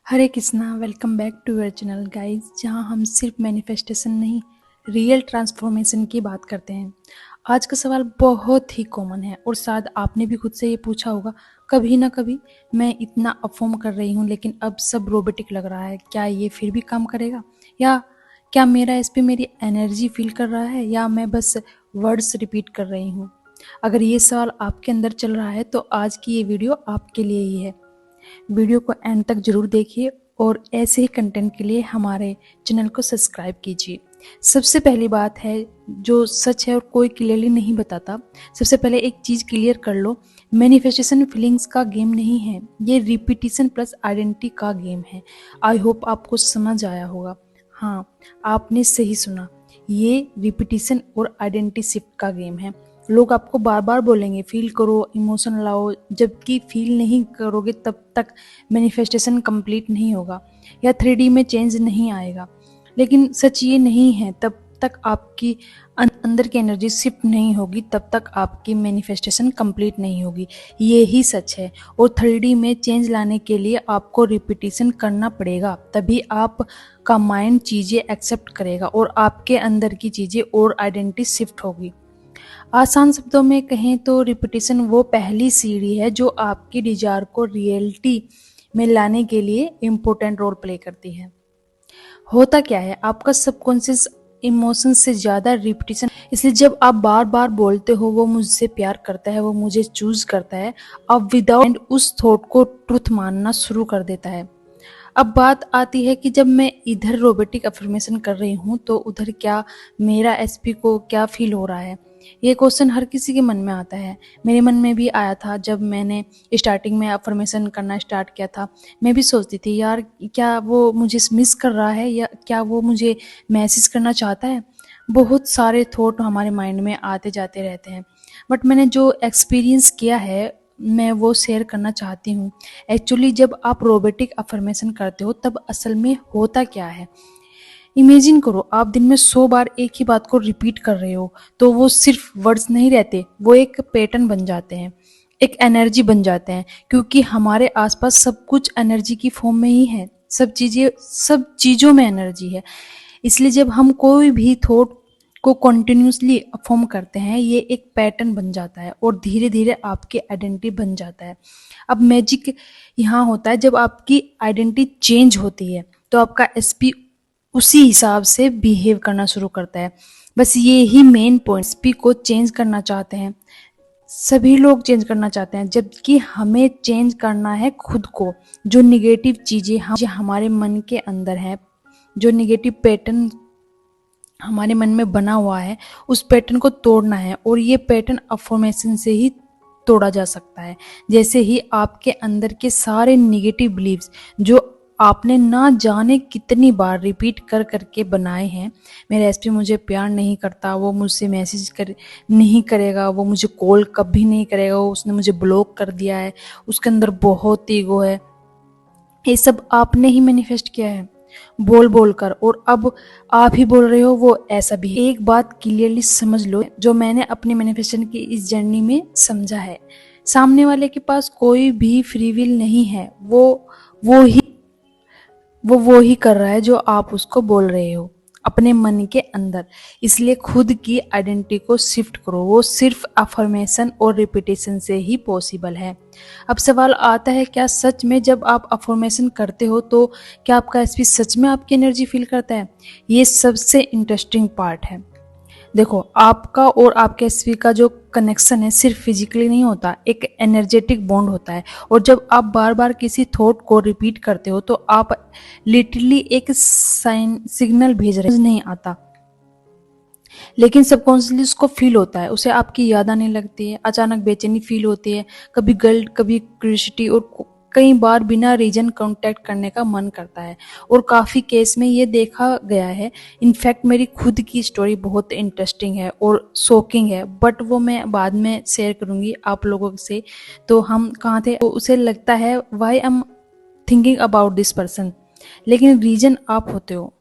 Hare Krishna, welcome back to your channel guys, जहां हम सिर्फ मैनिफेस्टेशन नहीं, रियल ट्रांसफॉर्मेशन की बात करते हैं। आज का सवाल बहुत ही कॉमन है और शायद आपने भी खुद से ये पूछा होगा कभी ना कभी। मैं इतना अफॉर्म कर रही हूँ लेकिन अब सब रोबोटिक लग रहा है, क्या ये फिर भी काम करेगा? या क्या मेरा इस पे मेरी एनर्जी फील कर रहा है, या मैं बस वर्ड्स रिपीट कर रही हूँ? अगर ये सवाल आपके अंदर चल रहा है तो आज की ये वीडियो आपके लिए ही है। वीडियो को एंड तक जरूर देखिए और ऐसे ही कंटेंट के लिए हमारे चैनल को सब्सक्राइब कीजिए। सबसे पहली बात है जो सच है और कोई क्लियरली नहीं बताता। सबसे पहले एक चीज क्लियर कर लो, मैनिफेस्टेशन फीलिंग्स का गेम नहीं है, ये रिपीटिशन प्लस आइडेंटिटी का गेम है। आई होप आपको समझ आया होगा। हाँ, आपने सही सुना, ये रिपीटिशन और आइडेंटिटी शिफ्ट का गेम है। लोग आपको बार बार बोलेंगे फील करो, इमोशन लाओ, जबकि फील नहीं करोगे तब तक मैनिफेस्टेशन कंप्लीट नहीं होगा या 3D में चेंज नहीं आएगा। लेकिन सच ये नहीं है, तब तक आपकी अंदर की एनर्जी शिफ्ट नहीं होगी तब तक आपकी मैनिफेस्टेशन कंप्लीट नहीं होगी। ये ही सच है। और 3D में चेंज लाने के लिए आपको रिपीटिशन करना पड़ेगा, तभी आप का माइंड चीज़ें एक्सेप्ट करेगा और आपके अंदर की चीज़ें और आइडेंटिटी शिफ्ट होगी। आसान शब्दों में कहें तो रिपीटिशन वो पहली सीढ़ी है जो आपकी डिजायर को रियलिटी में लाने के लिए इम्पोर्टेंट रोल प्ले करती है। होता क्या है, आपका सबकॉन्शियस इमोशन से ज्यादा रिपीटिशन, इसलिए जब आप बार बार बोलते हो वो मुझसे प्यार करता है, वो मुझे चूज करता है, अब विदाउट उस थॉट को ट्रुथ मानना शुरू कर देता है। अब बात आती है कि जब मैं इधर रोबोटिक अफर्मेशन कर रही हूँ तो उधर क्या मेरा एसपी को क्या फील हो रहा है? ये क्वेश्चन हर किसी के मन में आता है। मेरे मन में भी आया था जब मैंने स्टार्टिंग में अफर्मेशन करना स्टार्ट किया था। मैं भी सोचती थी यार क्या वो मुझे मिस कर रहा है या क्या वो मुझे मैसेज करना चाहता है। बहुत सारे थॉट हमारे माइंड में आते जाते रहते हैं, बट मैंने जो एक्सपीरियंस किया है मैं वो शेयर करना चाहती हूँ। एक्चुअली जब आप रोबोटिक अफर्मेशन करते हो तब असल में होता क्या है, इमेजिन करो आप दिन में 100 बार एक ही बात को रिपीट कर रहे हो, तो वो सिर्फ वर्ड्स नहीं रहते, वो एक पैटर्न बन जाते हैं, एक एनर्जी बन जाते हैं। क्योंकि हमारे आसपास सब कुछ एनर्जी की फॉर्म में ही है, सब चीज़ों में एनर्जी है। इसलिए जब हम कोई भी थॉट को कंटिन्यूसली फॉर्म करते हैं ये एक पैटर्न बन जाता है और धीरे धीरे आपकी आइडेंटिटी बन जाता है। अब मैजिक यहाँ होता है, जब आपकी आइडेंटिटी चेंज होती है तो आपका एसपी उसी हिसाब से बिहेव करना शुरू करता है। बस ये ही मेन पॉइंट, एसपी को चेंज करना चाहते हैं, सभी लोग चेंज करना चाहते हैं, जबकि हमें चेंज करना है खुद को। जो निगेटिव चीजें हमारे मन के अंदर है, जो निगेटिव पैटर्न हमारे मन में बना हुआ है, उस पैटर्न को तोड़ना है। और ये पैटर्न अफर्मेशन से ही तोड़ा जा सकता है। जैसे ही आपके अंदर के सारे निगेटिव बिलीव्स जो आपने ना जाने कितनी बार रिपीट कर करके बनाए हैं, मेरा एसपी मुझे प्यार नहीं करता, वो मुझसे मैसेज कर नहीं करेगा, वो मुझे कॉल कभी नहीं करेगा, उसने मुझे ब्लॉक कर दिया है, उसके अंदर बहुत ईगो है, ये सब आपने ही मैनिफेस्ट किया है बोल बोल कर। और अब आप ही बोल रहे हो वो ऐसा भी है। एक बात क्लियरली समझ लो, जो मैंने अपने मैनिफेस्टेशन की इस जर्नी में समझा है, सामने वाले के पास कोई भी फ्री विल नहीं है। वो ही वो ही कर रहा है जो आप उसको बोल रहे हो अपने मन के अंदर। इसलिए खुद की आइडेंटिटी को शिफ्ट करो, वो सिर्फ अफर्मेशन और रिपीटेशन से ही पॉसिबल है। अब सवाल आता है, क्या सच में जब आप अफर्मेशन करते हो तो क्या आपका एसपी सच में आपकी एनर्जी फील करता है? ये सबसे इंटरेस्टिंग पार्ट है। देखो, आपका और आपके एसपी का जो कनेक्शन है सिर्फ फिजिकली नहीं होता, एक एनर्जेटिक बॉन्ड होता है। और जब आप बार बार किसी थॉट को रिपीट करते हो तो आप लिटरली एक साइन सिग्नल भेज रहे नहीं आता, लेकिन सबकॉन्शियसली उसको फील होता है, उसे आपकी याद आने लगती है, अचानक बेचैनी फील होती है, कभी गिल्ट, कभी क्यूरियोसिटी, और कई बार बिना रीजन कांटेक्ट करने का मन करता है। और काफ़ी केस में ये देखा गया है। इनफैक्ट मेरी खुद की स्टोरी बहुत इंटरेस्टिंग है और शॉकिंग है, बट वो मैं बाद में शेयर करूँगी आप लोगों से। तो हम कहाँ थे, तो उसे लगता है why I am thinking about this person, लेकिन रीजन आप होते हो,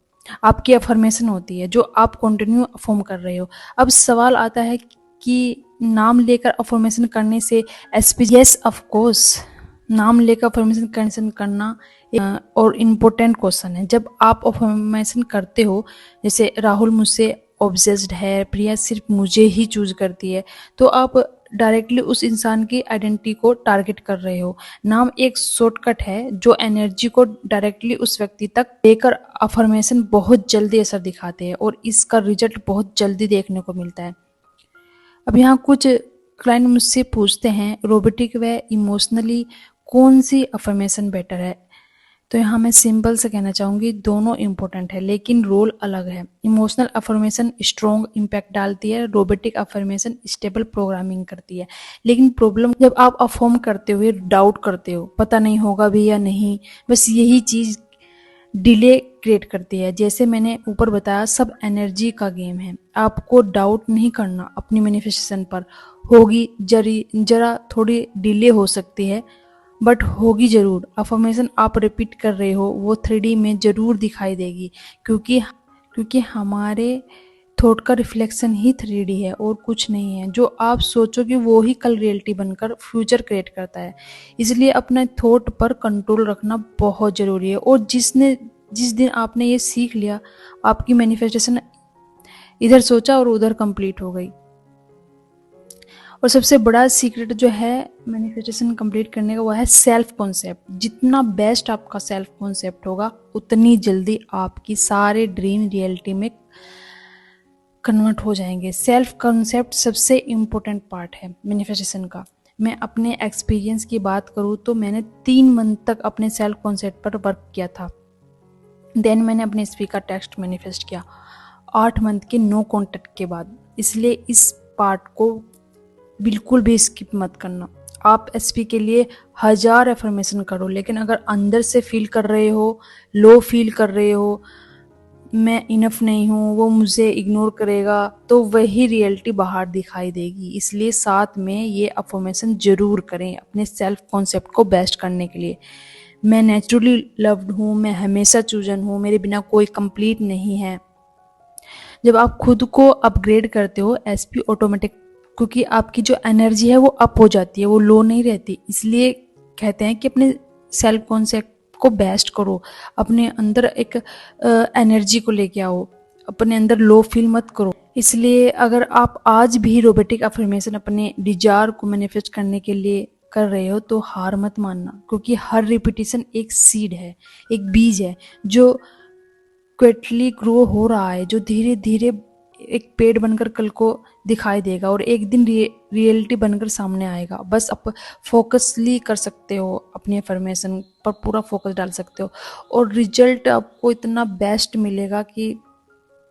आपकी अफर्मेशन होती है जो आप कंटिन्यू अफर्म कर रहे हो। अब सवाल आता है कि नाम लेकर अफर्मेशन करने से एसपी, यस ऑफ कोर्स, नाम लेकर अफर्मेशन करना और इम्पोर्टेंट क्वेश्चन है। जब आप अफर्मेशन करते हो, जैसे राहुल मुझसे ऑब्सेस्ड है, प्रिया सिर्फ मुझे ही चूज करती है, तो आप डायरेक्टली उस इंसान की आइडेंटिटी को टारगेट कर रहे हो। नाम एक शॉर्टकट है जो एनर्जी को डायरेक्टली उस व्यक्ति तक देकर अफर्मेशन बहुत जल्दी असर दिखाते हैं और इसका रिजल्ट बहुत जल्दी देखने को मिलता है। अब यहाँ कुछ क्लाइंट मुझसे पूछते हैं रोबोटिक व इमोशनली कौन सी अफर्मेशन बेटर है। तो यहाँ मैं सिंपल से कहना चाहूँगी दोनों इम्पोर्टेंट है लेकिन रोल अलग है। इमोशनल अफर्मेशन स्ट्रॉन्ग इम्पैक्ट डालती है, रोबोटिक अफर्मेशन स्टेबल प्रोग्रामिंग करती है। लेकिन प्रॉब्लम जब आप अफर्म करते हुए डाउट करते हो, पता नहीं होगा भी या नहीं, बस यही चीज़ डिले क्रिएट करती है। जैसे मैंने ऊपर बताया, सब एनर्जी का गेम है। आपको डाउट नहीं करना अपनी मैनिफेस्टेशन पर। होगी जरा थोड़ी डिले हो सकती है बट होगी जरूर। अफर्मेशन आप रिपीट कर रहे हो वो 3D में जरूर दिखाई देगी, क्योंकि हमारे थॉट का रिफ्लेक्शन ही 3D है और कुछ नहीं है। जो आप सोचोगे वो ही कल रियलिटी बनकर फ्यूचर क्रिएट करता है। इसलिए अपने थॉट पर कंट्रोल रखना बहुत ज़रूरी है। और जिस दिन आपने ये सीख लिया, आपकी मैनिफेस्टेशन इधर सोचा और उधर कंप्लीट हो गई। और सबसे बड़ा सीक्रेट जो है मैनिफेस्टेशन कंप्लीट करने का वो है सेल्फ कॉन्सेप्ट। जितना बेस्ट आपका सेल्फ कॉन्सेप्ट होगा उतनी जल्दी आपकी सारे ड्रीम रियलिटी में कन्वर्ट हो जाएंगे। सेल्फ कॉन्सेप्ट सबसे इम्पोर्टेंट पार्ट है मैनिफेस्टेशन का। मैं अपने एक्सपीरियंस की बात करूँ तो मैंने 3 मंथ तक अपने सेल्फ कॉन्सेप्ट पर वर्क किया था। देन मैंने अपने स्पीकर टेक्स्ट मैनिफेस्ट किया 8 मंथ के नो कॉन्टेक्ट के बाद। इसलिए इस पार्ट को बिल्कुल भी स्किप मत करना। आप एसपी के लिए 1000 एफर्मेशन करो, लेकिन अगर अंदर से फील कर रहे हो, लो फील कर रहे हो, मैं इनफ नहीं हूँ, वो मुझे इग्नोर करेगा, तो वही रियलिटी बाहर दिखाई देगी। इसलिए साथ में ये अफर्मेशन जरूर करें अपने सेल्फ कॉन्सेप्ट को बेस्ट करने के लिए। मैं नेचुरली लव्ड हूँ, मैं हमेशा चूजन हूँ, मेरे बिना कोई कंप्लीट नहीं है। जब आप खुद को अपग्रेड करते हो एसपी ऑटोमेटिक, क्योंकि आपकी जो एनर्जी है वो अप हो जाती है, वो लो नहीं रहती। इसलिए कहते हैं कि अपने सेल्फ कॉन्सेप्ट को बेस्ट करो, अपने अंदर एक एनर्जी को लेके आओ, अपने अंदर लो फील मत करो। इसलिए अगर आप आज भी रोबोटिक अफर्मेशन अपने डिजायर को मैनिफेस्ट करने के लिए कर रहे हो तो हार मत मानना, क्योंकि हर रिपीटिशन एक सीड है, एक बीज है जो क्विकली ग्रो हो रहा है, जो धीरे धीरे एक पेड़ बनकर कल को दिखाई देगा और एक दिन रियलिटी बनकर सामने आएगा। बस आप फोकसली कर सकते हो, अपनी अफर्मेशन पर पूरा फोकस डाल सकते हो और रिजल्ट आपको इतना बेस्ट मिलेगा कि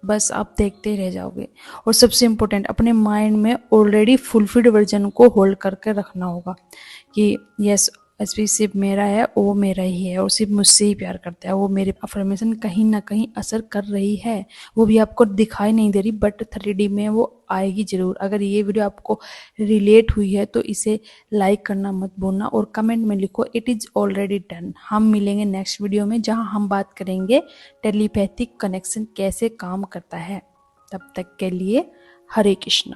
बस आप देखते ही रह जाओगे। और सबसे इम्पोर्टेंट, अपने माइंड में ऑलरेडी फुलफिल्ड वर्जन को होल्ड करके रखना होगा कि यस एसपी सिर्फ मेरा है, वो मेरा ही है और सिर्फ मुझसे ही प्यार करता है। वो मेरे अफर्मेशन कहीं ना कहीं असर कर रही है, वो भी आपको दिखाई नहीं दे रही बट 3D में वो आएगी जरूर। अगर ये वीडियो आपको रिलेट हुई है तो इसे लाइक करना मत भूलना और कमेंट में लिखो इट इज़ ऑलरेडी डन। हम मिलेंगे नेक्स्ट वीडियो में जहां हम बात करेंगे टेलीपैथिक कनेक्शन कैसे काम करता है। तब तक के लिए हरे कृष्णा।